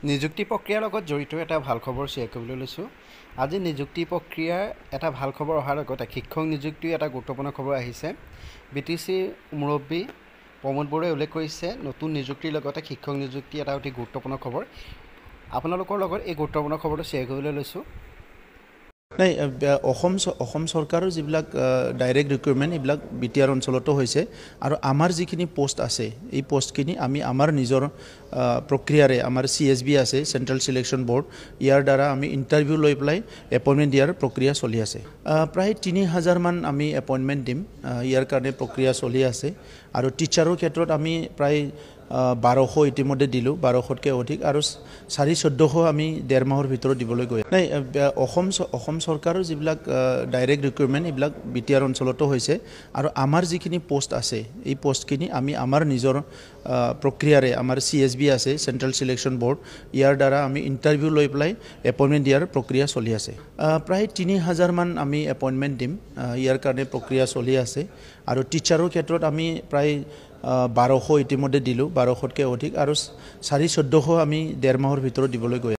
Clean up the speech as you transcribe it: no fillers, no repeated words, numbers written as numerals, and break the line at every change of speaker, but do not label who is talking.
নিযুক্তি প্ৰক্ৰিয়াৰ লগত জড়িত এটা ভাল খবৰ শ্বেয়াৰ কৰিবলৈ লৈছোঁ। আজি নিযুক্তি প্ৰক্ৰিয়াৰ এটা ভাল খবৰ অহাৰ আগতে শিক্ষক নিযুক্তিৰ এটা গুৰুত্বপূৰ্ণ খবৰ আহিছে। BTCৰ মুৰব্বী প্ৰমোদ বৰুৱাই উল্লেখ কৰিছে নতুন নিযুক্তিৰ লগতে শিক্ষক নিযুক্তি এটা অতি গুৰুত্বপূৰ্ণ খবৰ। আপোনালোকৰ লগত এই গুৰুত্বপূৰ্ণ খবৰটো শ্বেয়াৰ কৰিবলৈ লৈছোঁ।
নাই অসম চৰকাৰৰ যিবিলাক ডাইৰেক্ট ৰিক্ৰুইটমেণ্ট এইবিলাক BTR অঞ্চলতো হৈছে আৰু আমাৰ যিখিনি পোষ্ট আছে এই পোষ্টখিনি আমি আমাৰ নিজৰ প্ৰক্ৰিয়াৰে আমাৰ CSB আছে চেণ্ট্ৰেল চিলেকশ্যন বৰ্ড ইয়াৰ দ্বাৰা আমি ইণ্টাৰভিউ লৈ পেলাই এপইণ্টমেণ্ট দিয়াৰ প্ৰক্ৰিয়া চলি আছে। প্ৰায় 3000 মান আমি এপইণ্টমেণ্ট দিম, ইয়াৰ কাৰণে প্ৰক্ৰিয়া চলি আছে আৰু টিচাৰৰ ক্ষেত্ৰত আমি প্ৰায় 1200 ইতিমধ্যে দিলোঁ, 1200তকৈ অধিক আৰু 1400 আমি 1.5 মাহৰ ভিতৰত দিবলৈ গৈ নাই। অসম চৰকাৰৰ যিবিলাক ডাইৰেক্ট ৰিক্ৰুইটমেণ্ট এইবিলাক BTR অঞ্চলতো হৈছে আৰু আমাৰ যিখিনি পোষ্ট আছে এই পোষ্টখিনি আমি আমাৰ নিজৰ প্ৰক্ৰিয়াৰে আমাৰ CSB আছে চেণ্ট্ৰেল চিলেকশ্যন বৰ্ড ইয়াৰ দ্বাৰা আমি ইণ্টাৰভিউ লৈ পেলাই এপইণ্টমেণ্ট দিয়াৰ প্ৰক্ৰিয়া চলি আছে। প্ৰায় 3000 মান আমি এপইণ্টমেণ্ট দিম, ইয়াৰ কাৰণে প্ৰক্ৰিয়া চলি আছে আৰু টিচাৰৰ ক্ষেত্ৰত আমি প্ৰায় 1200 ইতিমধ্যে দিলোঁ, 1200তকৈ অধিক আৰু 1400 আমি 1.5 মাহৰ ভিতৰত দিবলৈ গৈ